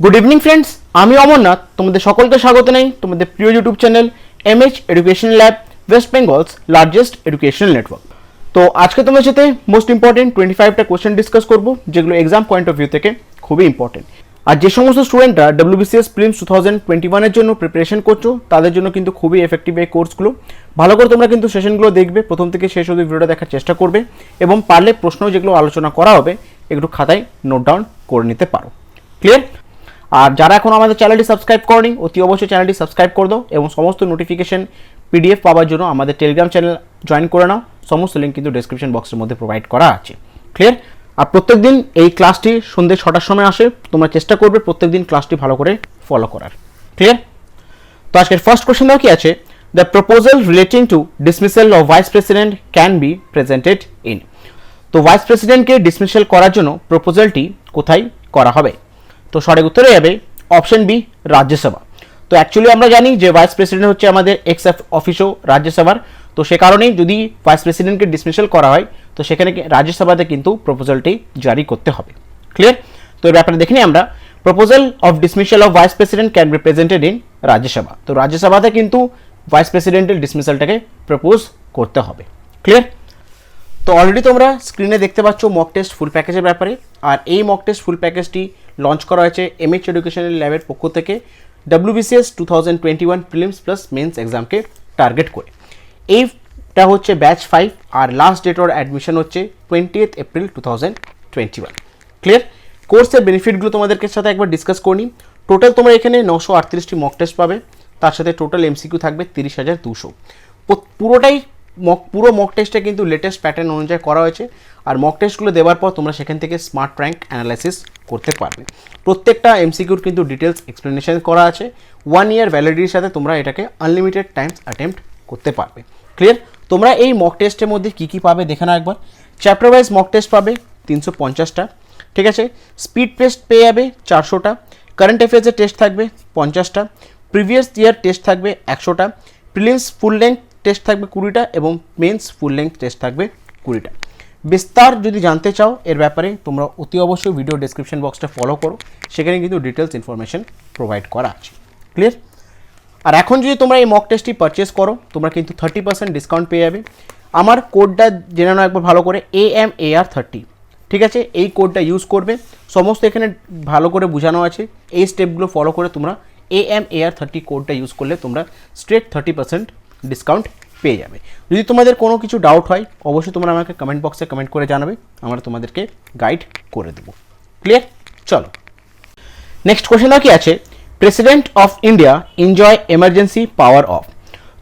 Good evening friends, আমি অমরনাথ তোমাদের সকলকে স্বাগত জানাই তোমাদের প্রিয় YouTube channel MH education lab, West Bengal's largest educational network. তো আজকে তোমার সাথে মোস্ট ইম্পর্টেন্ট 25টা কোশ্চেন ডিসকাস করব, যেগুলো এক্সাম পয়েন্ট অফ ভিউ থেকে খুবই ইম্পর্টেন্ট। আর যে সমস্ত স্টুডেন্টরা WBCS প্রিলিমস 2021 এর জন্য প্রিপারেশন করছো, তাদের জন্য কিন্তু খুবই এফেক্টিভ এই কোর্সগুলো। ভালো করে তোমরা কিন্তু সেশনগুলো দেখবে, প্রথম থেকে শেষ অবধি ভিডিওটা দেখার চেষ্টা করবে এবং পারলে প্রশ্ন যেগুলো আলোচনা করা হবে একটু খাতায় নোট ডাউন করে নিতে পারো। ক্লিয়ার? আর যারা এখন আমাদের চ্যানেলটি সাবস্ক্রাইব করনি, অতি অবশ্যই চ্যানেলটি সাবস্ক্রাইব করে দাও এবং সমস্ত নোটিফিকেশন PDF পাওয়ার জন্য আমাদের টেলিগ্রাম চ্যানেল জয়েন করে নাও। সমস্ত লিঙ্ক কিন্তু ডেসক্রিপশন বক্সের মধ্যে প্রোভাইড করা আছে। ক্লিয়ার? আর প্রত্যেকদিন এই ক্লাসটি সন্ধ্যে 6টার সময় আসে, তোমরা চেষ্টা করবে প্রত্যেকদিন ক্লাসটি ভালো করে ফলো করার। ক্লিয়ার? তো আজকের ফার্স্ট কোশ্চেন দাও কি আছে, the proposal relating to dismissal of vice president can be presented in. তো ভাইস প্রেসিডেন্টকে ডিসমিসাল করার জন্য প্রপোজালটি কোথায় করা হবে? তো সঠিক উত্তরে যাবে অপশন বি, রাজ্যসভা। তো অ্যাকচুয়ালি আমরা জানি যে ভাইস প্রেসিডেন্ট হচ্ছে আমাদের এক্স অফিসও রাজ্যসভার, তো সে কারণেই যদি ভাইস প্রেসিডেন্টকে ডিসমিসাল করা হয় তো সেখানে রাজ্যসভাতে কিন্তু প্রপোজালটি জারি করতে হবে। ক্লিয়ার? তো এর ব্যাপারে দেখে নিই আমরা। Proposal of dismissal of vice president can be presented in Rajya Sabha. তো রাজ্যসভাতে কিন্তু ভাইস প্রেসিডেন্টের ডিসমিসালটাকে প্রপোজ করতে হবে। ক্লিয়ার? তো অলরেডি তোমরা স্ক্রিনে দেখতে পাচ্ছ মক টেস্ট ফুল প্যাকেজের ব্যাপারে, আর এই মক টেস্ট ফুল প্যাকেজটি লঞ্চ করা হয়েছে এমএইচ এডুকেশনাল ল্যাবের পক্ষ থেকে WBCS 2021 প্রিলিমস প্লাস মেন্স এক্সামকে টার্গেট করে। এইটা হচ্ছে ব্যাচ 5 আর লাস্ট ডেট অর অ্যাডমিশন হচ্ছে 20 এপ্রিল 2021। ক্লিয়ার? কোর্সের বেনিফিটগুলো তোমাদেরকে সাথে একবার ডিসকাস করে নিই। টোটাল তোমরা এখানে 938টি মক টেস্ট পাবে, তার সাথে টোটাল MCQ থাকবে 30,200। পুরোটাই পুরো মক টেস্টটা কিন্তু লেটেস্ট প্যাটার্ন অনুযায়ী করা হয়েছে, আর মক টেস্টগুলো দেওয়ার পর তোমরা সেখান থেকে স্মার্ট র্যাঙ্ক অ্যানালাইসিস করতে পারবে। প্রত্যেকটা MCQর কিন্তু ডিটেলস এক্সপ্লেনেশন করা আছে। 1 ইয়ার ভ্যালিডিটির সাথে তোমরা এটাকে আনলিমিটেড টাইমস অ্যাটেম্প্ট করতে পারবে। ক্লিয়ার? তোমরা এই মক টেস্টের মধ্যে কী কী পাবে দেখে নাও একবার। চ্যাপ্টার ওয়াইজ মক টেস্ট পাবে 350টা, ঠিক আছে। স্পিড টেস্ট পেয়ে যাবে 400টা, কারেন্ট অ্যাফেয়ার্সের টেস্ট থাকবে 50টা, প্রিভিয়াস ইয়ার টেস্ট থাকবে 100টা, প্রিলিমস ফুল লেন্থ টেস্ট থাকবে 20টা এবং মেন্স ফুল লেন্থ টেস্ট থাকবে 20টা। বিস্তার যদি জানতে চাও এর ব্যাপারে তোমরা অতি অবশ্যই ভিডিও ডেসক্রিপশন বক্সটা ফলো করো, সেখানে কিন্তু ডিটেলস ইনফরমেশন প্রোভাইড করা আছে। ক্লিয়ার? আর এখন যদি তোমরা এই মক টেস্টটি পারচেস করো তোমরা কিন্তু 30% ডিসকাউন্ট পেয়ে যাবে। আমার কোডটা জেনে নাও একবার ভালো করে, AMAR30, ঠিক আছে। এই কোডটা ইউজ করবে, সমস্ত এখানে ভালো করে বোঝানো আছে। এই স্টেপগুলো ফলো করে তোমরা AMAR30 কোডটা ইউজ করলে তোমরা স্ট্রেট 30% ডিসকাউন্ট পেয়ে যাবে। যদি তোমাদের কোনো কিছু ডাউট হয় অবশ্যই তোমরা আমাকে কমেন্ট বক্সে কমেন্ট করে জানাবে, আমরা তোমাদেরকে গাইড করে দেবো। ক্লিয়ার? চলো নেক্সট কোশ্চেন কি আছে, president of India enjoy emergency power of.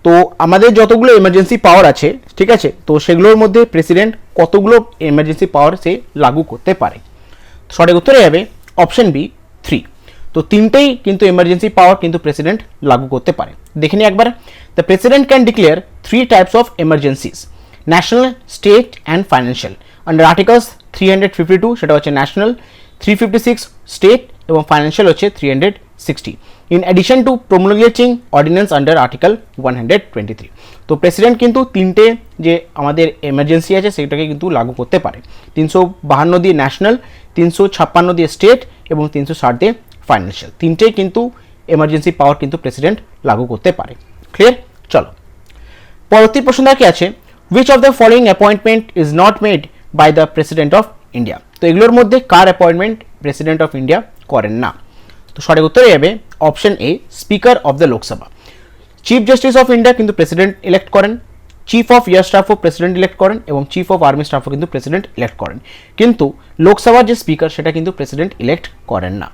তো আমাদের যতগুলো এমার্জেন্সি পাওয়ার আছে, ঠিক আছে, তো সেগুলোর মধ্যে প্রেসিডেন্ট কতগুলো এমার্জেন্সি পাওয়ার সে লাগু করতে পারে? সঠিক উত্তরে যাবে অপশন বি, 3। তো তিনটেই কিন্তু এমার্জেন্সি পাওয়ার কিন্তু প্রেসিডেন্ট লাগু করতে পারে। দেখে নিই একবার। The president can declare 3 types of emergencies, national, state and financial. Under articles 352 সেটা হচ্ছে ন্যাশনাল, 356 স্টেট এবং ফাইন্যান্সিয়াল হচ্ছে 360। In addition to promulgating ordinance under article 123। তো প্রেসিডেন্ট কিন্তু তিনটে যে আমাদের এমার্জেন্সি আছে সেটাকে কিন্তু লাগু করতে পারে। 352 দিয়ে ন্যাশনাল, 356 দিয়ে স্টেট এবং 360 দিয়ে ফাইন্যান্সিয়াল। তিনটেই কিন্তু এমার্জেন্সি পাওয়ার কিন্তু প্রেসিডেন্ট লাগু করতে পারে। ক্লিয়ার? চলো পরবর্তী প্রশ্ন কি আছে, which of the following appointment is not made by the president of India. তো এগুলোর মধ্যে কার অ্যাপয়েন্টমেন্ট প্রেসিডেন্ট অফ ইন্ডিয়া করেন না? তো সঠিক উত্তরে যাবে option A, speaker of the Lok Sabha. Chief justice of India কিন্তু প্রেসিডেন্ট ইলেক্ট করেন, চিফ অফ এয়ার স্টাফও প্রেসিডেন্ট ইলেক্ট করেন এবং চিফ অফ আর্মি স্টাফও কিন্তু প্রেসিডেন্ট ইলেক্ট করেন, কিন্তু লোকসভার যে স্পিকার সেটা কিন্তু প্রেসিডেন্ট ইলেক্ট করেন না।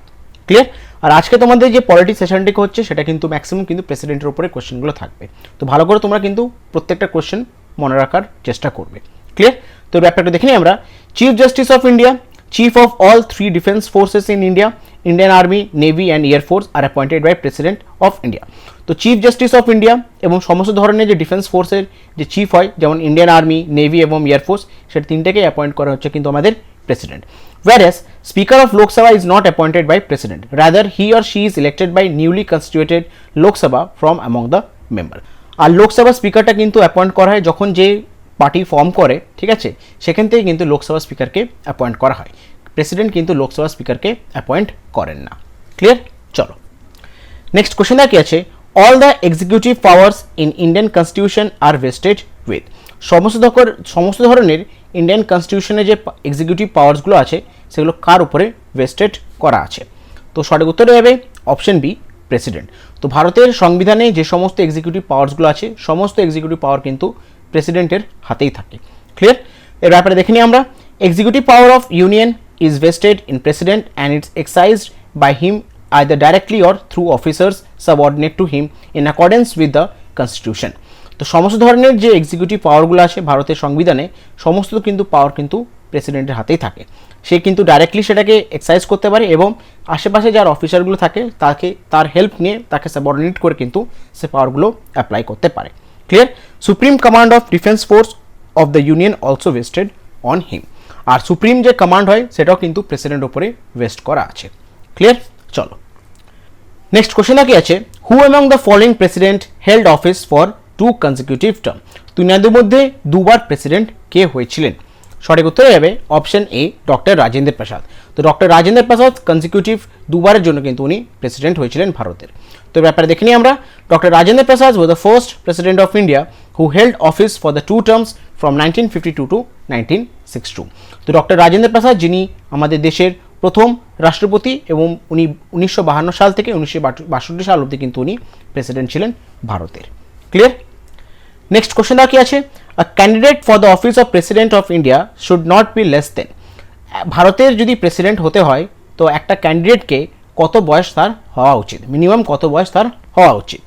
ক্লিয়ার? আর আজকে তোমাদের যে পলিটি সেশনটি হচ্ছে সেটা কিন্তু ম্যাক্সিমাম কিন্তু প্রেসিডেন্টের উপরে কোশ্চেনগুলো থাকবে, তো ভালো করে তোমরা কিন্তু প্রত্যেকটা কোশ্চেন মনে রাখার চেষ্টা করবে। ক্লিয়ার? তো ব্যাপারটা দেখে নিই আমরা। Chief justice of India, chief of all 3 defence forces in India, Indian army, navy and air force are appointed by president of India. তো চিফ জাস্টিস অফ ইন্ডিয়া এবং সমস্ত ধরনের যে ডিফেন্স ফোর্সের যে চিফ হয়, যেমন ইন্ডিয়ান আর্মি, নেভি এবং এয়ার ফোর্স, সেটা তিনটেকেই অ্যাপয়েন্ট করা হচ্ছে কিন্তু আমাদের president. Whereas Speaker of Lok Sabha is not appointed by President, rather he or she is elected by newly constituted Lok Sabha from among the member. আর লোকসভা স্পিকারটা কিন্তু appoint করা হয় যখন যে পার্টি ফর্ম করে, ঠিক আছে, সেখান থেকে কিন্তু লোকসভা স্পিকারকে অ্যাপয়েন্ট করা হয়। প্রেসিডেন্ট কিন্তু লোকসভা স্পিকারকে অ্যাপয়েন্ট করেন না। ক্লিয়ার? চলো নেক্সট কোশ্চেনটা কি আছে, all the executive powers in Indian constitution are vested with. সমস্ত ধরনের ইন্ডিয়ান কনস্টিটিউশনে যে এক্সিকিউটিভ পাওয়ার্সগুলো আছে সেগুলো কার উপরে ভেস্টেড করা আছে? তো সঠিক উত্তর হবে অপশন বি, প্রেসিডেন্ট। তো ভারতের সংবিধানে যে সমস্ত এক্সিকিউটিভ পাওয়ার্সগুলো আছে সমস্ত এক্সিকিউটিভ পাওয়ার কিন্তু প্রেসিডেন্টের হাতেই থাকে। ক্লিয়ার? এর ব্যাপারে দেখে নিই আমরা। Executive power of union is vested in president and its exercised by him either directly or through officers subordinate to him in accordance with the constitution। তো সমস্ত ধরনের যে এক্সিকিউটিভ পাওয়ারগুলো আছে ভারতের সংবিধানে সমস্ত কিন্তু পাওয়ার কিন্তু প্রেসিডেন্টের হাতেই থাকে। সে কিন্তু ডাইরেক্টলি সেটাকে এক্সারসাইজ করতে পারে এবং আশেপাশে যার অফিসারগুলো থাকে তার হেল্প নিয়ে তাকে সাবঅর্ডিনেট করে কিন্তু সে পাওয়ারগুলো অ্যাপ্লাই করতে পারে। Clear? Supreme command of defence force of the union also vested on him. আর সুপ্রিম যে কমান্ড হয় সেটাও কিন্তু প্রেসিডেন্ট উপরে ভেস্ট করা আছে। ক্লিয়ার? চলো নেক্সট কোশ্চেনটা কি আছে, who among the following president held office for 2 consecutive term. দুনিয়াদের মধ্যে দুবার প্রেসিডেন্ট কে হয়েছিলেন? সঠিক উত্তর হবে option A, doctor Rajendra Prasad. তো ডক্টর রাজেন্দ্র প্রসাদ কনজিকিউটিভ দুবারের জন্য কিন্তু উনি প্রেসিডেন্ট হয়েছিলেন ভারতের। তো ব্যাপারে দেখে নিই আমরা। Doctor Rajendra Prasad was the first president of India who held office for the 2 terms from 1952 to 1962। তো ডক্টর রাজেন্দ্র প্রসাদ যিনি আমাদের দেশের প্রথম রাষ্ট্রপতি এবং উনি 1952 সাল থেকে 1962 সাল অবধি কিন্তু উনি প্রেসিডেন্ট ছিলেন ভারতের। ক্লিয়ার? নেক্সট কোশ্চেনটা কি আছে, a candidate for the office of president of India should not be less than. ভারতের যদি প্রেসিডেন্ট হতে হয় তো একটা ক্যান্ডিডেটকে কত বয়স তার হওয়া উচিত, মিনিমাম কত বয়স তার হওয়া উচিত?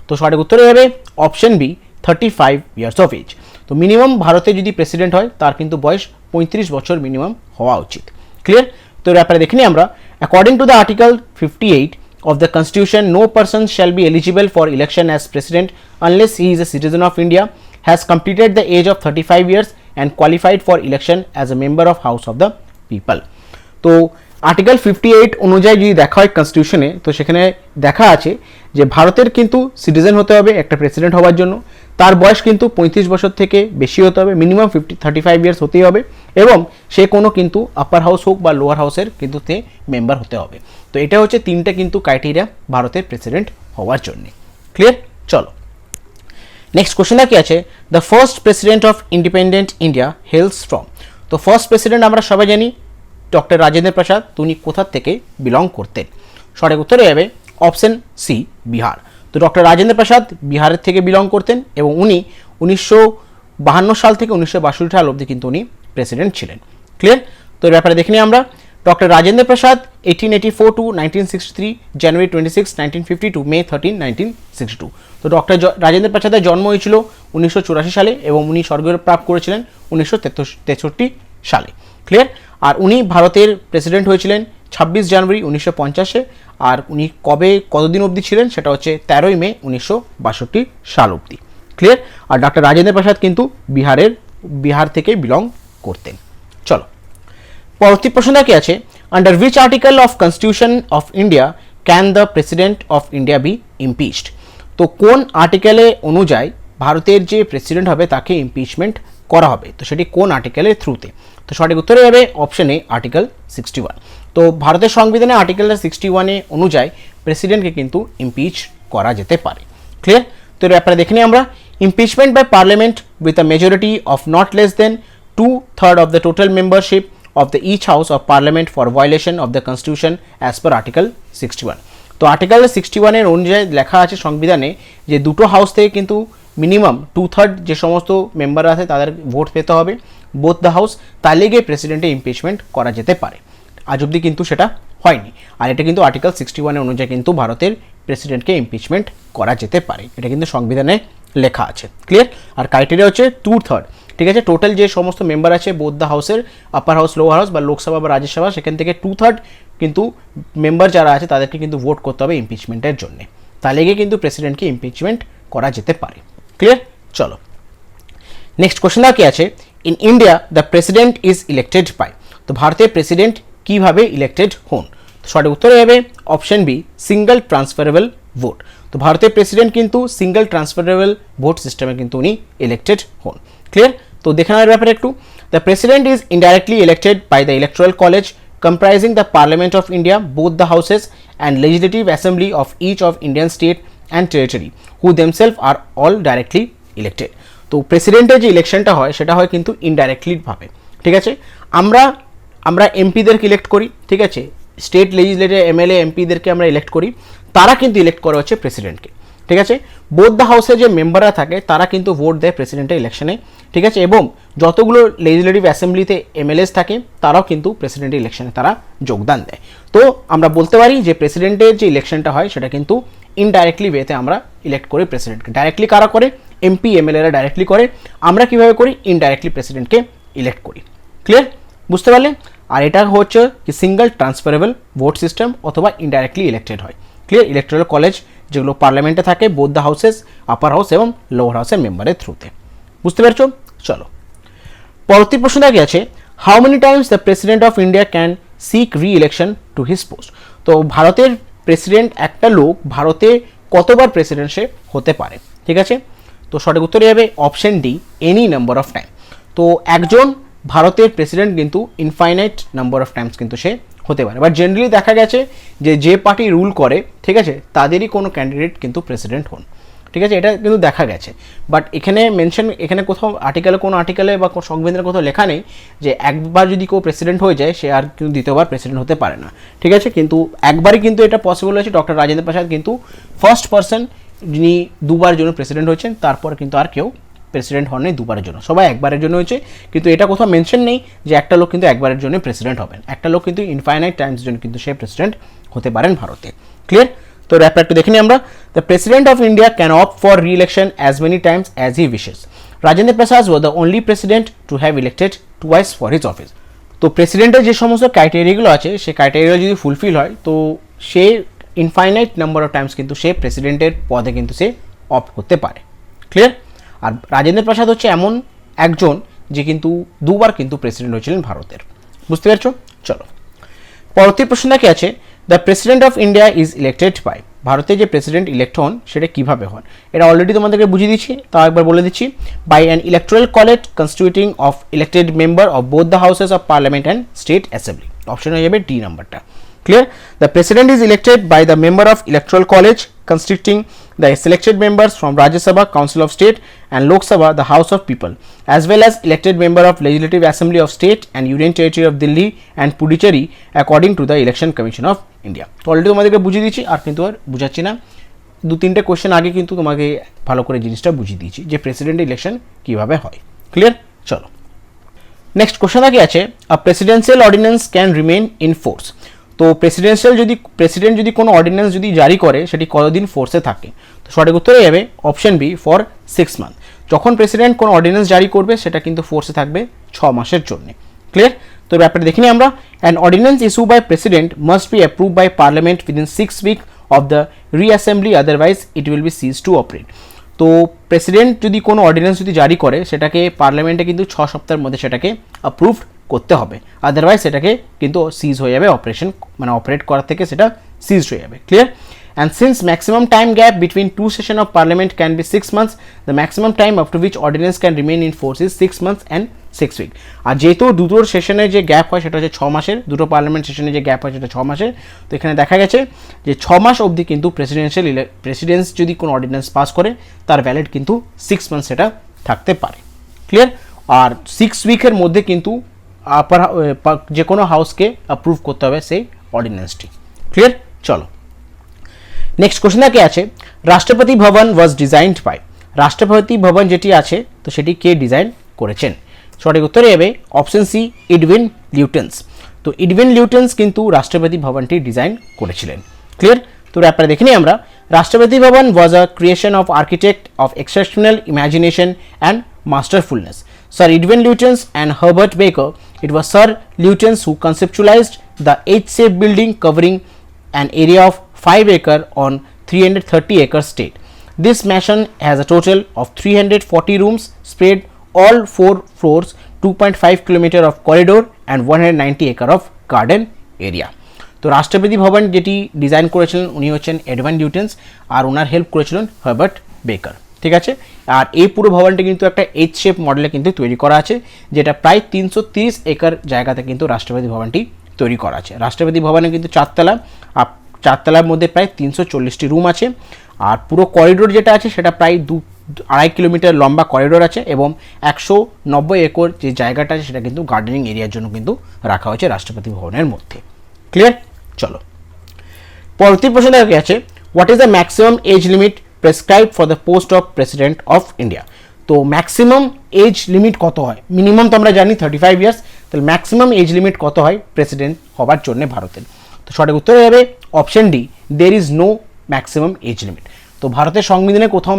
তো সঠিক উত্তর হবে option B, 35 years of age. তো মিনিমাম ভারতে যদি প্রেসিডেন্ট হয় তার কিন্তু বয়স 35 বছর মিনিমাম হওয়া উচিত। ক্লিয়ার? তো ব্যাপারে দেখে নিই আমরা। According to the article 58 of the constitution, no person shall be eligible for election as president unless he is a citizen of India, has completed the age of 35 years and qualified for election as a member of House of the People। তো article 58 অনুযায়ী যদি দেখা হয় কনস্টিটিউশনে, তো সেখানে দেখা আছে যে ভারতের কিন্তু সিটিজেন হতে হবে একটা প্রেসিডেন্ট হওয়ার জন্য, তার বয়স কিন্তু 35 বছর থেকে বেশি হতে হবে, মিনিমাম 35 ইয়ার্স হতেই হবে এবং সে কোনো কিন্তু আপার হাউস হোক বা লোয়ার হাউসের কিন্তু তে মেম্বার হতে হবে। তো এটা হচ্ছে তিনটা কিন্তু ক্রাইটেরিয়া ভারতের প্রেসিডেন্ট হওয়ার জন্য। ক্লিয়ার? চলো নেক্সট কোশ্চেনটা কি আছে, the first president of independent India Hales from. তো ফার্স্ট প্রেসিডেন্ট আমরা সবাই জানি ডক্টর রাজেন্দ্র প্রসাদ। উনি কোথা থেকে বিলং করতেন? সঠিক উত্তরে হবে অপশন সি, বিহার। তো ডক্টর রাজেন্দ্র প্রসাদ বিহারের থেকে বিলং করতেন এবং উনি 1952 সাল থেকে 1962 সাল অবধি কিন্তু উনি প্রেসিডেন্ট ছিলেন। ক্লিয়ার? তো এর ব্যাপারে দেখে নিই আমরা। ডক্টর রাজেন্দ্র প্রসাদ 1884 টু 1963, জানুয়ারি 26, 1952, মে 13, 1962। তো ডক্টর রাজেন্দ্র প্রসাদের জন্ম হয়েছিল 1984 সালে এবং উনি স্বর্গপ্রাপ করেছিলেন 1963 সালে। ক্লিয়ার? আর উনি ভারতের প্রেসিডেন্ট হয়েছিলেন 26 জানুয়ারি 1950-এ। আর উনি কতদিন অবধি ছিলেন সেটা হচ্ছে 13 মে 1962 সাল অবধি। ক্লিয়ার? আর ডক্টর রাজেন্দ্র প্রসাদ কিন্তু বিহার থেকে বিলং করতেন। চলো পরবর্তী প্রশ্নটা কি আছে, under which article of constitution of India can the president of India be impeached. তো কোন আর্টিকেলে অনুযায়ী ভারতের যে প্রেসিডেন্ট হবে তাকে ইমপিচমেন্ট করা হবে? তো সেটি কোন আর্টিকেলের থ্রুতে? তো সঠিক উত্তরে হবে অপশন এ, আর্টিকেল 61। তো ভারতের সংবিধানে আর্টিকেল 61 অনুযায়ী প্রেসিডেন্টকে কিন্তু ইমপিচ করা যেতে পারে। ক্লিয়ার? তো এর ব্যাপারে দেখে নিই আমরা। Impeachment by parliament with a majority of not less than 2/3 of the total membership of the each house of parliament for violation of the constitution as per article 61। তো আর্টিকেল 61 এর অনুযায়ী লেখা আছে সংবিধানে যে দুটো হাউস থেকে কিন্তু মিনিমাম 2/3 যে সমস্ত মেম্বার আছে তাদের ভোট পেতে হবে, বোথ দ্য হাউস, তাহলে গিয়ে প্রেসিডেন্টের ইমপিচমেন্ট করা যেতে পারে। আজ অবধি কিন্তু সেটা হয়নি। আর এটা কিন্তু আর্টিকেল 61 অনুযায়ী কিন্তু ভারতের প্রেসিডেন্টকে ইমপিচমেন্ট করা যেতে পারে, এটা কিন্তু সংবিধানে লেখা আছে। ক্লিয়ার? আর ক্রাইটেরিয়া হচ্ছে 2/3। ঠিক আছে, টোটাল যে সমস্ত মেম্বার আছে বোথ দ্য হাউসের, আপার হাউস লোয়ার হাউস বা লোকসভা বা রাজ্যসভা, সেখান থেকে 2/3 কিন্তু মেম্বার যারা আছে তাদেরকে কিন্তু ভোট করতে হবে ইমপিচমেন্টের জন্য, তাহলে গিয়ে কিন্তু প্রেসিডেন্টকে ইমপিচমেন্ট করা যেতে পারে। ক্লিয়ার? চলো নেক্সট কোশ্চেনটা কি আছে, in India the president is elected by. তো ভারতের প্রেসিডেন্ট কিভাবে ইলেক্টেড হন? সঠিক উত্তরে হবে option B, single transferable vote. তো ভারতের প্রেসিডেন্ট কিন্তু সিঙ্গেল ট্রান্সফারেবল ভোট সিস্টেমে কিন্তু উনি ইলেক্টেড হন। ক্লিয়ার? তো দেখে নেওয়ার ব্যাপারে একটু, the president is indirectly elected by the electoral college comprising the Parliament of India, both the houses, and Legislative Assembly of each of Indian state and territory, who themselves are all directly elected. তো প্রেসিডেন্টের যে ইলেকশনটা হয় সেটা হয় কিন্তু indirectly ভাবে, ঠিক আছে। আমরা এমপিদেরকে ইলেক্ট করি, ঠিক আছে, স্টেট লেজিসলেটিভ এমএলএ এমপিদেরকে আমরা ইলেক্ট করি, তারা কিন্তু ইলেক্ট করে হচ্ছে প্রেসিডেন্টকে, ঠিক আছে। বোথ দ্য হাউসে যে মেম্বাররা থাকে তারা কিন্তু ভোট দেয় প্রেসিডেন্টের ইলেকশনে, ঠিক আছে, এবং যতগুলো লেজিসলেটিভ অ্যাসেম্বলিতে এমএলএস থাকে তারাও কিন্তু প্রেসিডেন্টের ইলেকশনে তারা যোগদান দেয়। তো আমরা বলতে পারি যে প্রেসিডেন্টের যে ইলেকশনটা হয় সেটা কিন্তু ইনডাইরেক্টলি ওয়েতে আমরা ইলেক্ট করি প্রেসিডেন্টকে। ডাইরেক্টলি কারা করে? এমপি এমএলএরা ডাইরেক্টলি করে, আমরা কীভাবে করি? ইনডাইরেক্টলি প্রেসিডেন্টকে ইলেক্ট করি। ক্লিয়ার? বুঝতে পারলেন? আর এটা হচ্ছে কি সিঙ্গল ট্রান্সফারেবল ভোট সিস্টেম অথবা ইনডাইরেক্টলি ইলেক্টেড হয়। ক্লিয়ার? ইলেকট্রাল কলেজ যেগুলো পার্লামেন্টে থাকে both the houses, upper house এবং লোয়ার হাউসের মেম্বারের থ্রুতে। বুঝতে পারছো? চলো পরবর্তী প্রশ্ন দেখে আছে, how many times the president of India can seek re election to his post. তো ভারতের প্রেসিডেন্ট, একটা লোক ভারতে কতবার প্রেসিডেন্ট সে হতে পারে, ঠিক আছে। তো সঠিক উত্তরে যাবে option D, any number of time. তো একজন ভারতের প্রেসিডেন্ট কিন্তু ইনফাইনাইট নাম্বার অফ টাইমস কিন্তু সে হতে পারে, বাট জেনারেলি দেখা গেছে যে পার্টি রুল করে, ঠিক আছে, তাদেরই কোনো ক্যান্ডিডেট কিন্তু প্রেসিডেন্ট হন, ঠিক আছে, এটা কিন্তু দেখা গেছে। বাট এখানে কোথাও কোনো আর্টিকেলে বা সংবিধানের কোথাও লেখা নেই যে একবার যদি কেউ প্রেসিডেন্ট হয়ে যায় সে আর কিন্তু দ্বিতীয়বার প্রেসিডেন্ট হতে পারে না, ঠিক আছে। কিন্তু একবারই কিন্তু এটা পসিবল হয়েছে, ডক্টর রাজেন্দ্র প্রসাদ কিন্তু ফার্স্ট পার্সন যিনি দুবার জন্য প্রেসিডেন্ট হয়েছেন, তারপর কিন্তু আর কেউ প্রেসিডেন্ট হন নাই দুবারের জন্য, সবাই একবারের জন্য হয়েছে। কিন্তু এটা কোথাও মেনশন নেই যে একটা লোক কিন্তু একবারের জন্য প্রেসিডেন্ট হবেন, একটা লোক কিন্তু ইনফাইনাইট টাইমস জন্য কিন্তু সে প্রেসিডেন্ট হতে পারেন ভারতে। ক্লিয়ার? তো র্যাপটা একটু দেখে নিই আমরা। The president of India can opt for re election as many times as he wishes. Rajendra Prasad was the only president to have elected twice for his office. তো প্রেসিডেন্টের যে সমস্ত ক্রাইটেরিয়াগুলো আছে সেই ক্রাইটেরিয়া যদি ফুলফিল হয় তো সে ইনফাইনাইট নাম্বার অফ টাইমস কিন্তু সে প্রেসিডেন্টের পদে কিন্তু সে অপ্ট করতে পারে। ক্লিয়ার? আর রাজেন্দ্র প্রসাদ হচ্ছে এমন একজন যে কিন্তু দুবার কিন্তু প্রেসিডেন্ট হয়েছিলেন ভারতের। বুঝতে পারছো? চলো পরবর্তী প্রশ্নটা কি আছে, the president of India is elected by. ভারতে যে প্রেসিডেন্ট ইলেক্ট হন সেটা কীভাবে হন, এটা অলরেডি তোমাদেরকে বুঝিয়ে দিচ্ছি, তাও একবার বলে দিচ্ছি। By an electoral college constituting of elected member of both the houses of parliament and state assembly. Option হয়ে যাবে ডি নাম্বারটা। Clear? The president is elected by the member of electoral college consisting the selected members from Rajya Sabha, Council of State and Lok Sabha, the House of People, as well as elected member of Legislative Assembly of State and Union Territory of Delhi and Puducherry according to the Election Commission of India. তো already তোমাদেরকে বুঝিয়ে দিচ্ছি, আর কিন্তু আর বুঝাচ্ছি না। দু তিনটে question আগে কিন্তু তোমাকে ভালো করে জিনিসটা বুঝিয়ে দিয়েছি যে প্রেসিডেন্ট ইলেকশন কীভাবে হয়। ক্লিয়ার? চলো নেক্সট কোয়েশ্চেন আগে আছে, a presidential ordinance can remain in force. তো প্রেসিডেন্ট যদি কোনো অর্ডিন্যান্স যদি জারি করে সেটি কতদিন ফোর্সে থাকে? তো সঠিক উত্তরে যাবে অপশন বি, ফর 6 মান্থ। যখন প্রেসিডেন্ট কোনো অর্ডিন্যান্স জারি করবে সেটা কিন্তু ফোর্সে থাকবে 6 মাসের জন্য। ক্লিয়ার? তো ব্যাপারটা দেখিনি আমরা। An ordinance issue by president must be approve by parliament within 6 week of the reassembly, otherwise it will be cease to operate. তো প্রেসিডেন্ট যদি কোনো অর্ডিন্যান্স যদি জারি করে সেটাকে পার্লামেন্টে কিন্তু 6 সপ্তাহের মধ্যে সেটাকে অ্যাপ্রুভ করতে হবে, আদারওয়াইজ সেটাকে কিন্তু সিজ হয়ে যাবে, অপারেট করার থেকে সেটা সিজ হয়ে যাবে। Clear? And since maximum time gap between 2 session of parliament can be 6 months, the maximum time up to which ordinance can remain in force is 6 months and 6 week. আর যেহেতু দুটোর সেশনের যে গ্যাপ হয় সেটা হচ্ছে 6 মাসের, দুটো পার্লামেন্ট সেশনের যে গ্যাপ হয় সেটা 6 মাসের। তো এখানে দেখা গেছে যে 6 মাস অবধি কিন্তু প্রেসিডেন্স যদি কোনো অর্ডিন্যান্স পাস করে তার ভ্যালিড কিন্তু 6 মান্থ সেটা থাকতে পারে। ক্লিয়ার? আর 6 উইকের মধ্যে কিন্তু যে কোনো হাউসকে অ্যাপ্রুভ করতে হবে সেই অর্ডিন্যান্সটি। ক্লিয়ার? চলো নেক্সট কোশ্চেন কি আছে, রাষ্ট্রপতি ভবন ওয়াজ ডিজাইনড বাই। রাষ্ট্রপতি ভবন যেটি আছে তো সেটি কে ডিজাইন করেছেন? সঠিক উত্তরে যাবে অপশন সি, এডউইন লিউটেন্স। তো এডউইন লিউটেন্স কিন্তু রাষ্ট্রপতি ভবনটি ডিজাইন করেছিলেন। ক্লিয়ার? তো ব্যাপারে দেখিনি আমরা। Rashtrapati Bhavan was a creation of architect of exceptional imagination and masterfulness, Sir Edwin Lutyens and Herbert Baker. It was Sir Lutyens who conceptualized the H-shaped building covering an area of 5 acres on 330 acre state. This mansion has a total of 340 rooms spread all 4 floors, 2.5 km of corridor and 190 acre of garden area. তো রাষ্ট্রপতি ভবন যেটি design করেছিলেন উনি হচ্ছেন Edward লিউটেন্স, আর ওনার help করেছিলেন Herbert বেকার। ঠিক আছে? আর এই পুরো ভবনটি কিন্তু একটা H শেপ মডেলে কিন্তু তৈরি করা আছে, যেটা প্রায় 330 একর জায়গাতে কিন্তু রাষ্ট্রপতি ভবনটি তৈরি করা আছে। রাষ্ট্রপতি ভবনে কিন্তু 4 তলা, আর 4 তলার মধ্যে প্রায় 340টি রুম আছে, আর পুরো করিডোর যেটা আছে সেটা প্রায় 2.5 কিলোমিটার লম্বা করিডোর আছে, এবং 190 একর যে জায়গাটা আছে সেটা কিন্তু গার্ডেনিং এরিয়ার জন্য কিন্তু রাখা হয়েছে রাষ্ট্রপতি ভবনের মধ্যে। ক্লিয়ার? চলো পরবর্তী প্রশ্ন দেখা আছে, what is the maximum age limit prescribe for the post of president of India? তো ম্যাক্সিমাম এজ লিমিট কত হয়? মিনিমাম তো আমরা জানি 35 ইয়ার্স, তাহলে ম্যাক্সিমাম এজ লিমিট কত হয় প্রেসিডেন্ট হবার জন্য ভারতের? তো সঠিক উত্তর হয়ে যাবে option D, there is no maximum age limit. তো ভারতের সংবিধানে কোথাও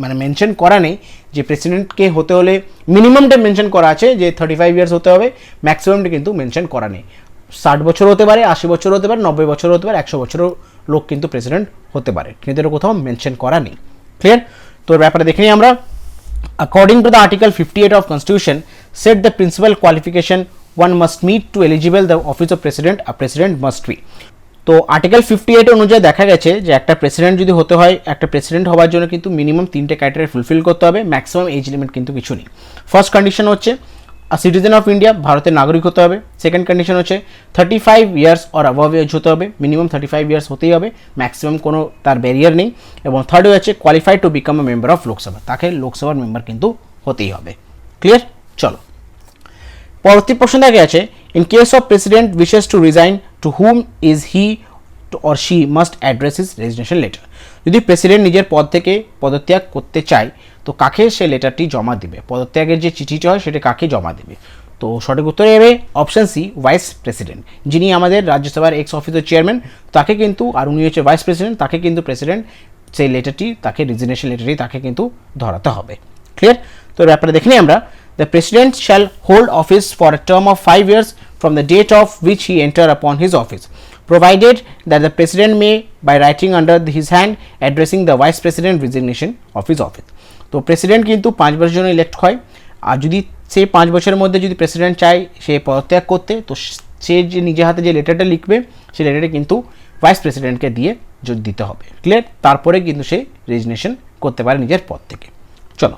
মানে মেনশন করা নেই যে প্রেসিডেন্টকে হতে হলে, মিনিমামটা মেনশন করা আছে যে 35 ইয়ার্স হতে হবে, ম্যাক্সিমামটা কিন্তু মেনশন করা নেই। 60 বছর হতে পারে, 80 বছর হতে পারে, 90 বছর হতে পারে, 100 বছরও লোক কিন্তু প্রেসিডেন্ট হতে পারে, কিন্তু এটা কোথাও মেনশন করা নেই। ক্লিয়ার? তো এর ব্যাপারে দেখে নিই আমরা। According to the Article 58 of Constitution, set the principal qualification one must meet to eligible the office of president, a president must be. তো আর্টিকেল 58 অনুযায়ী দেখা গেছে যে একটা প্রেসিডেন্ট যদি হতে হয়, একটা প্রেসিডেন্ট হওয়ার জন্য কিন্তু মিনিমাম 3টে ক্রাইটেরিয়া ফুলফিল করতে হবে, ম্যাক্সিমাম এজ লিমিট কিন্তু কিছু নেই। ফার্স্ট কন্ডিশন হচ্ছে সিটিজেন অফ ইন্ডিয়া, ভারতের নাগরিক হতে হবে। সেকেন্ড কন্ডিশন হচ্ছে 35 ইয়ার্স অর অ্যাবভ এজ হতে হবে, মিনিমাম 35 ইয়ার্স হতেই হবে, ম্যাক্সিমাম কোনো তার ব্যারিয়ার নেই। এবং থার্ড হচ্ছে qualified to become a member of Lok Sabha, তাকে লোকসভার মেম্বার কিন্তু হতেই হবে। ক্লিয়ার? চলো পরবর্তী প্রশ্ন দেখা আছে, in case of president wishes to resign, to whom is he or she must address his resignation letter? যদি প্রেসিডেন্ট নিজের পদ থেকে পদত্যাগ করতে চায় তো কাকে সে লেটারটি জমা দেবে? পদত্যাগের যে চিঠিটা হয় সেটা কাকে জমা দেবে? তো সঠিক উত্তর হবে অপশন সি, ভাইস প্রেসিডেন্ট। যিনি আমাদের রাজ্যসভার এক্স অফিসের চেয়ারম্যান, তাকে কিন্তু, আর উনি হচ্ছে ভাইস প্রেসিডেন্ট, তাকে কিন্তু প্রেসিডেন্ট সেই লেটারটি, তাকে রেজিগনেশন লেটারটি তাকে কিন্তু ধরাতে হবে। ক্লিয়ার? তো ব্যাপারে দেখে নিই আমরা। The president shall hold office for a term of 5 years from the date of which he enter upon his office, provided that the president may, by writing under his hand, addressing the vice president resignation of his office. তো president কিন্তু 5 বছরের জন্য elect হয়, আর যদি সেই 5 বছরের মধ্যে যদি প্রেসিডেন্ট চায় সে পদত্যাগ করতে, তো সে যে নিজের হাতে যে লেটারটা লিখবে সেই লেটারটা কিন্তু ভাইস প্রেসিডেন্টকে দিয়ে দিতে হবে। ক্লিয়ার? তারপরে কিন্তু সে রেজিগনেশন করতে পারে নিজের পদ থেকে। চলো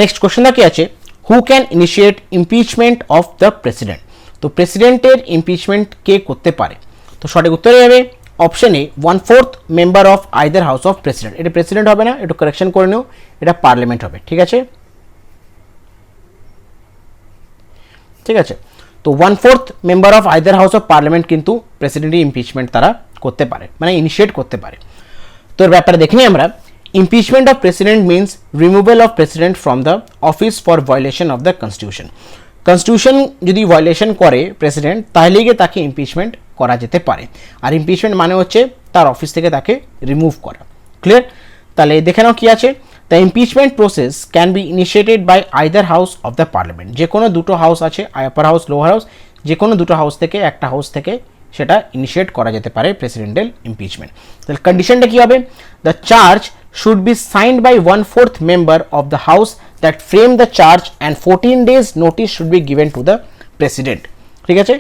নেক্সট কোশ্চেনটা কি আছে, who can initiate impeachment of the president? তো প্রেসিডেন্টের ইমপিচমেন্ট কে করতে পারে? তো সঠিক উত্তর হবে option A, 1/4 member of either house of president. এটা প্রেসিডেন্ট হবে না, একটু কারেকশন করে নিও, এটা পার্লামেন্ট হবে। ঠিক আছে, ঠিক আছে। তো 1/4 member of either house of parliament কিন্তু প্রেসিডেন্টের ইমপিচমেন্ট তারা করতে পারে, মানে ইনিশিয়েট করতে পারে। তো এর ব্যাপারে দেখে নিই আমরা। Impeachment of president means removal of president from the office for violation of the constitution. Constitution যদি ভায়োলেশন করে প্রেসিডেন্ট, তাহলে গিয়ে তাকে ইমপিচমেন্ট করা যেতে পারে। আর ইমপিচমেন্ট মানে হচ্ছে তার অফিস থেকে তাকে রিমুভ করা। ক্লিয়ার? তাহলে দেখে নাও কি আছে। The impeachment process can be initiated by either house of the parliament. যে কোনো দুটো হাউস আছে, আপার হাউস, লোয়ার হাউস, যে কোনো দুটো হাউস থেকে, একটা হাউস থেকে সেটা ইনিশিয়েট করা যেতে পারে প্রেসিডেন্টাল ইমপিচমেন্ট। তাহলে কন্ডিশনটা কি হবে? The charge should be signed by 1/4 member of the house that frame the charge and 14 days notice should be given to the president. ঠিক আছে,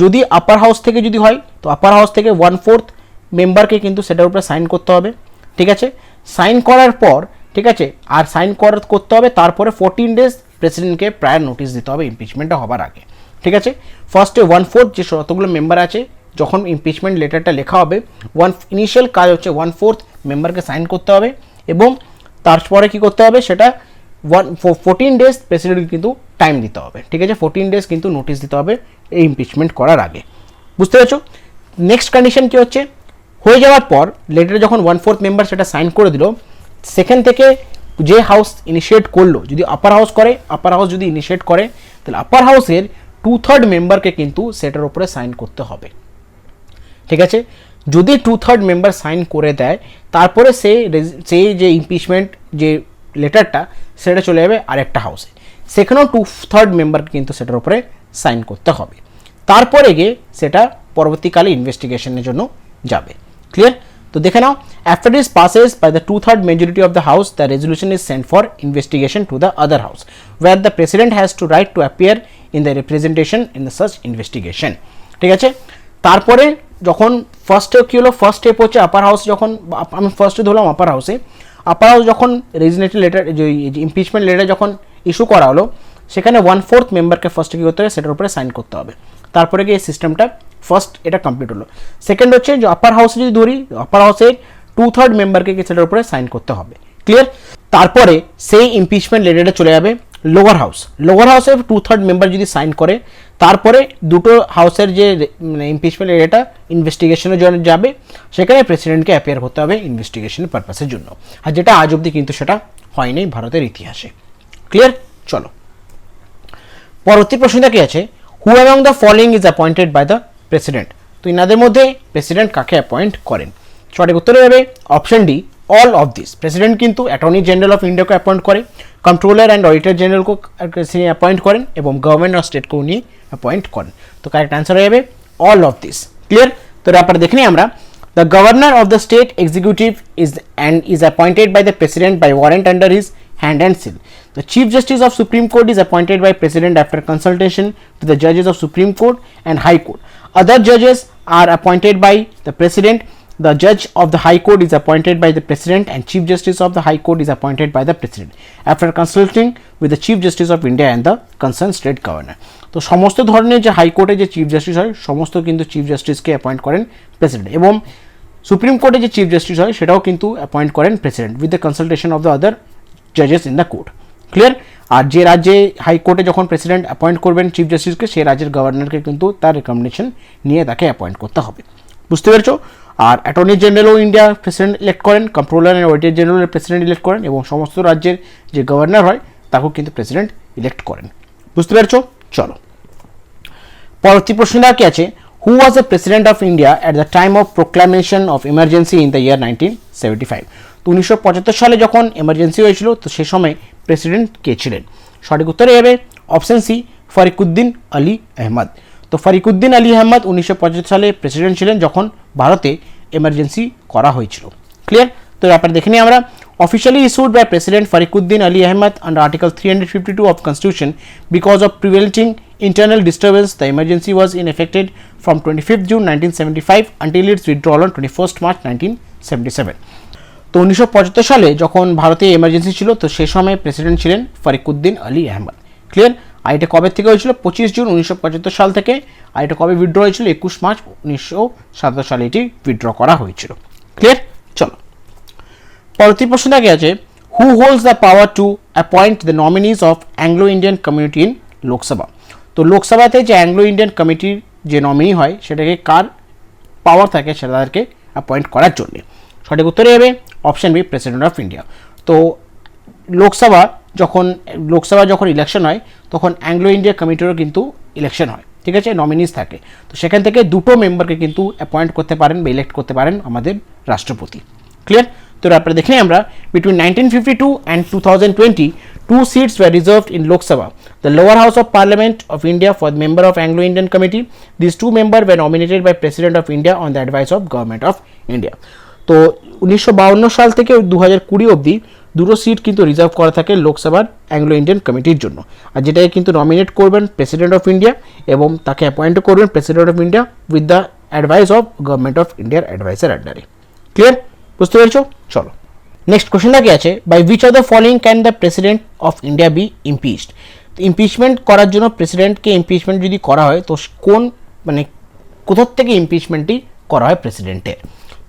যদি আপার হাউস থেকে যদি হয় তো আপার হাউস থেকে 1/4 মেম্বারকে কিন্তু সেটার উপরে সাইন করতে হবে। ঠিক আছে, সাইন করার পর, ঠিক আছে, আর সাইন করতে হবে, তারপরে 14 ডেজ প্রেসিডেন্টকে প্রায়র নোটিশ দিতে হবে ইমপিচমেন্টটা হবার আগে। ঠিক আছে, ফার্স্টে 1/4 যে যতগুলো মেম্বার আছে, যখন ইমপিচমেন্ট লেটারটা লেখা হবে, ইনিশিয়াল কাজ হচ্ছে 1/4 মেম্বারকে সাইন করতে হবে, এবং তারপরে কি করতে হবে সেটা 14 ডেজ প্রেসিডেন্ট কিন্তু টাইম দিতে হবে। ঠিক আছে, 14 ডেজ কিন্তু নোটিশ দিতে হবে এই ইমপিচমেন্ট করার আগে। বুঝতে পেরেছো? নেক্সট কন্ডিশন কি হচ্ছে, হয়ে যাওয়ার পর লেটারে যখন 1/4 মেম্বার সেটা সাইন করে দিল, সেখান থেকে যে হাউস ইনিশিয়েট করলো, যদি আপার হাউস করে, আপার হাউস যদি ইনিশিয়েট করে, তাহলে আপার হাউসের 2/3 মেম্বারকে কিন্তু সেটার উপরে সাইন করতে হবে। ঠিক আছে, যদি 2/3 মেম্বার সাইন করে দেয়, তারপরে সেই যে ইমপিচমেন্ট যে লেটারটা সেটা চলে যাবে আরেকটা হাউসে, সেখানেও 2/3 মেম্বারকে কিন্তু সেটার উপরে সাইন করতে হবে। তারপরে গিয়ে সেটা পরবর্তীকালে ইনভেস্টিগেশনের জন্য যাবে। ক্লিয়ার? তো দেখে নাও, after this passes by the 2/3 majority of the house, the resolution is sent for investigation to the other house, where the president has to right to appear in the representation in the such investigation. ঠিক আছে, তারপরে যখন ফার্স্টে কী হলো, first step হচ্ছে আপার house, যখন আমি ফার্স্টে ধরলাম আপার হাউসে, আপার হাউস যখন রেজিগনেশন লেটার, যে ইমপিচমেন্ট লেটার যখন ইস্যু করা হলো, সেখানে 1/4 মেম্বারকে ফার্স্টে কী করতে হবে, সেটার উপরে সাইন করতে হবে। তারপরে গিয়ে এই সিস্টেমটা ফার্স্ট এটা কমপ্লিট হলো। সেকেন্ড হচ্ছে যে আপার হাউসে যদি ধরি, আপার হাউসের 2/3 মেম্বারকে সেটার উপরে সাইন করতে হবে। ক্লিয়ার? তারপরে সেই ইমপিচমেন্ট লেটারটা চলে যাবে লোয়ার হাউস। লোয়ার হাউসের 2/3 মেম্বার যদি সাইন করে, তারপরে দুটো হাউসের যে মানে ইমপিচমেন্ট লেটারটা ইনভেস্টিগেশনের জন্য যাবে, সেখানে প্রেসিডেন্টকে অ্যাপিয়ার করতে হবে ইনভেস্টিগেশনের পারপাসের জন্য। আর যেটা আজ অবধি কিন্তু সেটা হয়নি ভারতের ইতিহাসে। ক্লিয়ার? চলো পরবর্তী প্রশ্নটা কি আছে, who among the following is appointed by the president. তো ইনাদের মধ্যে প্রেসিডেন্ট কাকে অ্যাপয়েন্ট করেন? সঠিক উত্তরে যাবে option D, all of this. President কিন্তু অ্যাটর্নি জেনারেল অফ ইন্ডিয়াকে অ্যাপয়েন্ট করে, কন্ট্রোলার অ্যান্ড অডিটর জেনারেলকে অ্যাপয়েন্ট করেন এবং গভর্নমেন্ট অফ স্টেটকে উনি অ্যাপয়েন্ট করেন। তো কারেক্ট অ্যান্সার হয়ে যাবে অল অফ দিস। ক্লিয়ার? তো ব্যাপারে দেখে নিই আমরা। The governor of the state executive is appointed by the president by warrant under his hand and seal. The Chief Justice of Supreme Court is appointed by President after consultation with the judges of Supreme Court and High Court. Other judges are appointed by the President. The Judge of the High Court is appointed by the President and Chief Justice of the High Court is appointed by the President after consulting with the Chief Justice of India and the concerned state governor. তো সমস্ত ধরনের যে হাইকোর্টে যে chief justice হয়, সমস্ত কিন্তু chief জাস্টিসকে অ্যাপয়েন্ট করেন প্রেসিডেন্ট, এবং সুপ্রিম কোর্টে যে চিফ জাস্টিস হয় সেটাও কিন্তু অ্যাপয়েন্ট করেন president with the consultation of the other জাজেস ইন দ্য কোর্ট। ক্লিয়ার? আর যে রাজ্যে হাইকোর্টে যখন প্রেসিডেন্ট অ্যাপয়েন্ট করবেন চিফ জাস্টিসকে, সেই রাজ্যের গভর্নরকে কিন্তু তার রেকমেন্ডেশন নিয়ে তাকে অ্যাপয়েন্ট করতে হবে। বুঝতে পেরেছো? আর অ্যাটর্নি জেনারেলও ইন্ডিয়া প্রেসিডেন্ট ইলেক্ট করেন, controller and auditor general president elect করেন, এবং সমস্ত রাজ্যের যে গভর্নর হয় তাকেও কিন্তু প্রেসিডেন্ট ইলেক্ট করেন। বুঝতে পেরেছো? চলো পরবর্তী প্রশ্নটা কি আছে, who was the president of India at the time of proclamation of emergency in the year 1975? তো 1975 সালে যখন এমার্জেন্সি হয়েছিল, তো সে সময় প্রেসিডেন্ট কে ছিলেন? সঠিক উত্তরে যাবে অপশন সি, ফরিকুদ্দিন আলী আহমদ। তো ফরিকুদ্দিন আলী আহমদ 1975 সালে প্রেসিডেন্ট ছিলেন যখন ভারতে এমার্জেন্সি করা হয়েছিল। ক্লিয়ার? তো ব্যাপারে দেখে নিই আমরা। Officially issued by President Farikuddin Ali Ahmed under Article 352 of Constitution because of prevailing internal disturbance, the emergency was in effected from 25th June 1975 until its withdrawal on 21st March 1977. তো 1975 সালে যখন ভারতে emergency ছিল, তো সেই সময় president ছিলেন ফরিকুদ্দিন Ali Ahmad. Clear? আর এটা কবে থেকে হয়েছিল? 25 জুন 1975 সাল থেকে। আর এটা কবে উইথড্র হয়েছিল? 21 মার্চ 1977 সালে এটি উইথড্র করা হয়েছিল। ক্লিয়ার? চলো পরবর্তী প্রশ্নটা কি আছে, who holds the power to appoint the nominees of Anglo Indian community in Lok Sabha? তো লোকসভাতে যে অ্যাংলো ইন্ডিয়ান কমিটির যে নমিনি হয়, সেটাকে কার পাওয়ার থাকে সেটা তাদেরকে অ্যাপয়েন্ট করার জন্য? সঠিক উত্তরে যাবে option B, president of India. তো লোকসভা যখন ইলেকশন হয়, তখন অ্যাংলো ইন্ডিয়া কমিটিরও কিন্তু ইলেকশন হয়। ঠিক আছে? নমিনিজ থাকে। তো সেখান থেকে দুটো মেম্বারকে কিন্তু অ্যাপয়েন্ট করতে পারেন বা ইলেক্ট করতে পারেন আমাদের রাষ্ট্রপতি। ক্লিয়ার? তো আপনারা দেখে নিই আমরা। Between 1952 and 2020, 2 seats were reserved in Lok Sabha, the lower house of Parliament of India, for the member of Anglo-Indian Committee. These 2 members were nominated by President of India on the advice of Government of India. তো 1952 সাল থেকে 2020 অবধি দুটো seat কিন্তু reserve করা থাকে লোকসভার Anglo Indian কমিটির জন্য। আর যেটাকে কিন্তু নমিনেট করবেন প্রেসিডেন্ট অফ ইন্ডিয়া, এবং তাকে অ্যাপয়েন্ট করবেন president of India with the advice of government of ইন্ডিয়ার অ্যাডভাইসের আন্ডারে। ক্লিয়ার? বুঝতে পেরেছো? চলো নেক্সট কোশ্চেনটা কি আছে, by which of the following can the president of India be impeached? Impeachment করার জন্য প্রেসিডেন্টকে ইমপিচমেন্ট যদি করা হয়, তো কোন কোথার থেকে ইমপিচমেন্টটি করা হয় প্রেসিডেন্টের?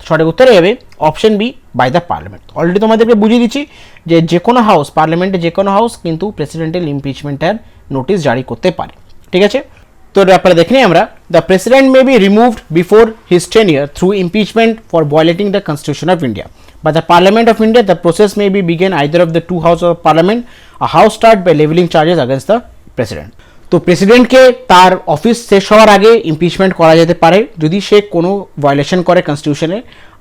সঠিক উত্তরে যাবে option B, by the parliament. Already তোমাদেরকে বুঝিয়ে দিচ্ছি যে কোনো হাউস, পার্লামেন্টে যে কোনো হাউস কিন্তু প্রেসিডেন্টের ইমপিচমেন্টের নোটিশ জারি করতে পারে। ঠিক আছে? তো ব্যাপারে দেখে নিই আমরা। The president may be removed before his টেনিয়ার through impeachment for violating the constitution of India. By the Parliament of India, the process may be begin either of the 2 houses of Parliament. A house start by leveling charges against the President. তো প্রেসিডেন্টকে তার office শেষ হওয়ার আগে impeachment করা যেতে পারে যদি সে কোনো ভায়োলেশন করে কনস্টিটিউশনে।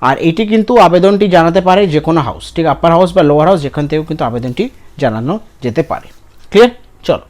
আর এটি কিন্তু আবেদনটি জানাতে পারে যে কোনো হাউস, ঠিক আপার হাউস বা লোয়ার হাউস, যেখান থেকেও কিন্তু আবেদনটি জানানো যেতে পারে। ক্লিয়ার? চলো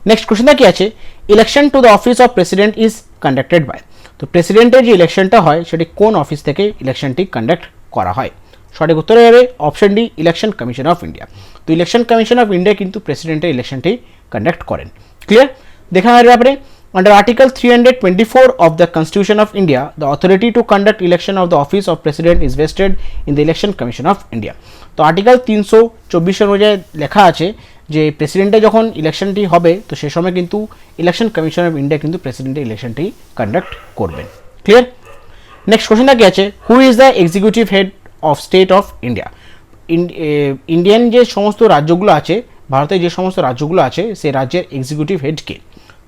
নেক্সট কোশ্চেনটা কি আছে, election to the office of president is conducted by? তো প্রেসিডেন্টের যে ইলেকশনটা হয় সেটি কোন অফিস থেকে ইলেকশনটি কন্ডাক্ট করা হয়? সঠিক উত্তরে যাবে option D, election commission of India. তো ইলেকশন কমিশন অফ ইন্ডিয়া কিন্তু প্রেসিডেন্টের ইলেকশনটি কন্ডাক্ট করেন। ক্লিয়ার? দেখা হয় ব্যাপারে। Under Article 324 of the Constitution of India, the authority to conduct election of the office of President is vested in the Election Commission of India. তো article 324 অনুযায়ী লেখা আছে যে প্রেসিডেন্টের যখন ইলেকশনটি হবে তো সে সময় কিন্তু ইলেকশন কমিশন অফ ইন্ডিয়া কিন্তু প্রেসিডেন্টের ইলেকশনটি কন্ডাক্ট করবেন। ক্লিয়ার? নেক্সট কোশ্চেনটা কি আছে, who is the executive head of state of India? Indian যে সমস্ত রাজ্যগুলো আছে, ভারতের যে সমস্ত রাজ্যগুলো আছে সেই রাজ্যের এক্সিকিউটিভ হেড কে?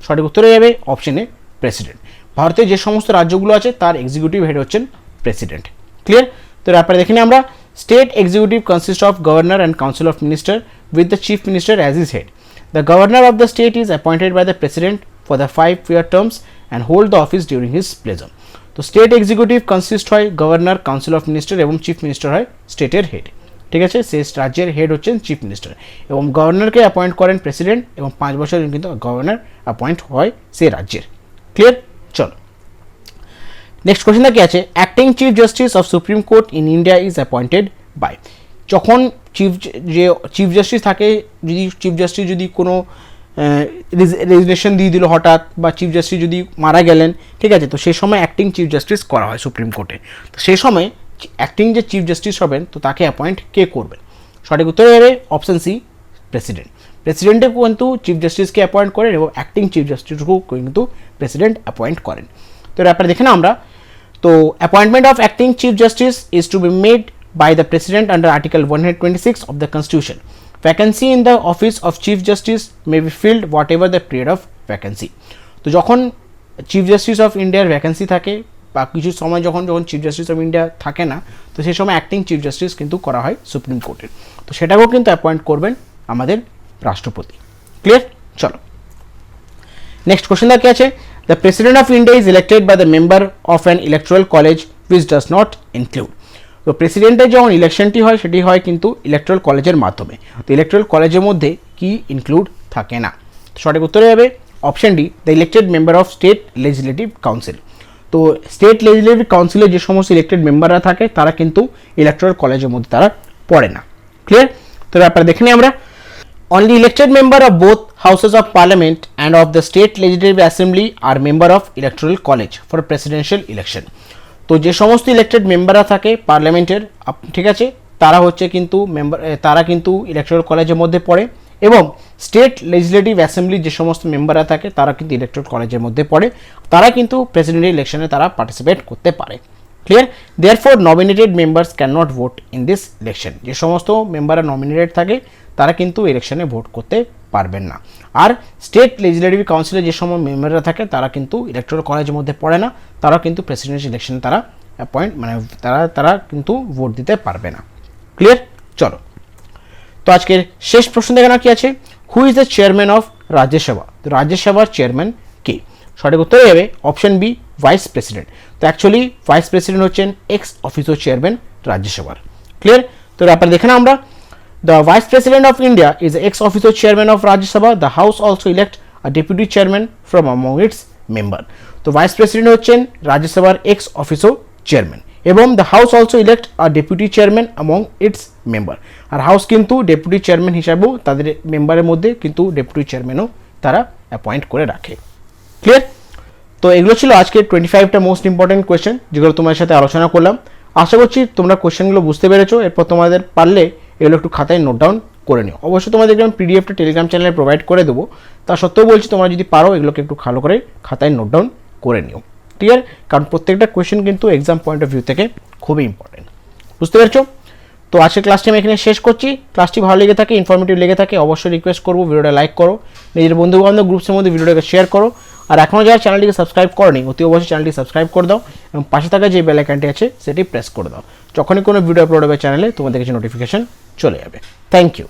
সঠিক উত্তর হয়ে যাবে অপশনে প্রেসিডেন্ট। ভারতের যে সমস্ত রাজ্যগুলো আছে তার এক্সিকিউটিভ হেড হচ্ছেন প্রেসিডেন্ট। ক্লিয়ার? তো ব্যাপারে দেখে নিই আমরা। State executive consist of governor and council of minister with the chief minister as is head. The governor of the state is appointed by the president for the 5-year terms and hold the office during his pleasure. তো state executive consist হয় governor, council of minister এবং chief minister হয় স্টেটের head. ঠিক আছে, সেই রাজ্যের head হচ্ছেন চিফ মিনিস্টার এবং গভর্নরকে অ্যাপয়েন্ট করেন প্রেসিডেন্ট এবং 5 বছর কিন্তু গভর্নর অ্যাপয়েন্ট হয় সেই রাজ্যের। ক্লিয়ার? চলো নেক্সট কোশ্চেনটা কি আছে, acting chief justice of supreme court in India is appointed by. যখন চিফ জাস্টিস থাকে, যদি চিফ জাস্টিস যদি কোনো রেজিগনেশন দিয়ে দিল হঠাৎ, বা চিফ জাস্টিস যদি মারা গেলেন, ঠিক আছে, তো সেই সময় অ্যাক্টিং চিফ জাস্টিস করা হয় সুপ্রিম কোর্টে। তো সেই সময় অ্যাক্টিং যে চিফ জাস্টিস হবেন তো তাকে অ্যাপয়েন্ট কে করবেন? সঠিক উত্তর হবে অপশন সি, প্রেসিডেন্ট। প্রেসিডেন্টে কিন্তু চিফ জাস্টিসকে অ্যাপয়েন্ট করেন এবং অ্যাক্টিং চিফ জাস্টিসকেও কিন্তু প্রেসিডেন্ট অ্যাপয়েন্ট করেন। তো ব্যাপারে দেখে না আমরা, তো appointment of acting chief justice is to be made by the President under Article 126 of the Constitution. Vacancy in the office of Chief Justice may be filled whatever the period of vacancy. তো যখন chief justice of ইন্ডিয়ার vacancy থাকে বা কিছু সময় যখন chief justice of India থাকে না, তো সেই সময় অ্যাক্টিং চিফ জাস্টিস কিন্তু করা হয় সুপ্রিম কোর্টের। তো সেটাকেও কিন্তু অ্যাপয়েন্ট করবেন আমাদের রাষ্ট্রপতি। ক্লিয়ার? চলো নেক্সট কোশ্চেন কি আছে, the president of India is elected by the member of an electoral college which does not include. তো প্রেসিডেন্টের যখন ইলেকশনটি হয় সেটি হয় কিন্তু ইলেকট্রাল কলেজের মাধ্যমে। তো ইলেকট্রাল কলেজের মধ্যে কি ইনক্লুড থাকে না? সঠিক উত্তর হবে option D, the elected member of state legislative council. তো স্টেট লেজিসলেটিভ কাউন্সিলের যে সমস্ত ইলেক্টেড মেম্বাররা থাকে তারা কিন্তু ইলেকট্রাল কলেজের মধ্যে তারা পড়ে না। ক্লিয়ার? তো ব্যাপারে দেখে নিই আমরা। Only elected member of both houses of parliament and of the state legislative assembly are member of electoral college for presidential election. তো যে সমস্ত ইলেক্টেড মেম্বাররা থাকে পার্লামেন্টের, ঠিক আছে, তারা হচ্ছে কিন্তু তারা কিন্তু ইলেকট্রাল কলেজের মধ্যে পড়ে, এবং স্টেট লেজিসলেটিভ অ্যাসেম্বলির যে সমস্ত মেম্বাররা থাকে তারা কিন্তু ইলেকট্রাল কলেজের মধ্যে পড়ে, তারা কিন্তু প্রেসিডেন্টের ইলেকশনে তারা পার্টিসিপেট করতে পারে। Clear? Therefore nominated members can not vote in this election. যে সমস্ত মেম্বাররা নমিনেটেড থাকে তারা কিন্তু ইলেকশনে ভোট করতে পারবেন না। আর স্টেট লেজিসলেটিভ কাউন্সিলের যে সমস্ত মেম্বাররা থাকে তারা কিন্তু ইলেকট্রাল কলেজের মধ্যে পড়ে না, তারা কিন্তু প্রেসিডেন্ট ইলেকশনে তারা তারা কিন্তু ভোট দিতে পারবে না। ক্লিয়ার? চলো তো আজকের শেষ প্রশ্ন দেখে না কি আছে, who is the chairman of Rajya Sabha? তো রাজ্যসভার চেয়ারম্যান কে? সঠিক উত্তর হবে অপশন বি, ভাইস প্রেসিডেন্ট। তো অ্যাকচুয়ালি ভাইস প্রেসিডেন্ট হচ্ছেন এক্স অফিসিও চেয়ারম্যান রাজ্যসভার। ক্লিয়ার? তো ব্যাপারে দেখে না আমরা, the vice president of India is the ex officio chairman of Rajya Sabha. The house also elect a deputy chairman from among its member. তো vice president হচ্ছেন রাজ্যসভার এক্স অফিসিও চেয়ারম্যান এবং the house also elect a deputy chairman among its member. আর house কিন্তু deputy chairman হিসাবেও তাদের মেম্বারের মধ্যে কিন্তু ডেপুটি চেয়ারম্যানও তারা অ্যাপয়েন্ট করে রাখে। ক্লিয়ার? তো এগুলো ছিল আজকে 25টা মোস্ট ইম্পর্টেন্ট কোয়েশ্চেন যেগুলো তোমার সাথে আলোচনা করলাম। আশা করছি তোমরা কোয়েশ্চেনগুলো বুঝতে পেরেছো। এরপর তোমাদের পারলে এগুলো একটু খাতায় নোট ডাউন করে নিও। অবশ্যই তোমাদেরকে আমি পিডিএফটা টেলিগ্রাম চ্যানেলে প্রোভাইড করে দেবো। তা সত্ত্বেও বলছি তোমরা যদি পারো এগুলোকে একটু ভালো করে খাতায় নোট ডাউন করে নিও। ক্লিয়ার? কারণ প্রত্যেকটা কোয়েশ্চেন কিন্তু এক্সাম পয়েন্ট অফ ভিউ থেকে খুবই ইম্পর্টেন্ট। বুঝতে পেরেছো? তো আজকে ক্লাসটি আমি এখানে শেষ করছি। ক্লাসটি ভালো লেগে থাকে, ইনফরমেটিভ লেগে থাকে, অবশ্যই রিকোয়েস্ট করবো ভিডিওটা লাইক করো, নিজের বন্ধুবান্ধব গ্রুপসের মধ্যে ভিডিওটাকে শেয়ার করো। আর এখনও যারা চ্যানেলটিকে সাবস্ক্রাইব করনি অতি অবশ্যই চ্যানেলটি সাবস্ক্রাইব করে দাও এবং পাশে থাকা যে বেল আইকনটি আছে সেটি প্রেস করে দাও। যখনই কোনো ভিডিও আপলোড হবে চ্যানেলে তোমাদের কাছে নোটিফিকেশন চলে যাবে। Thank you.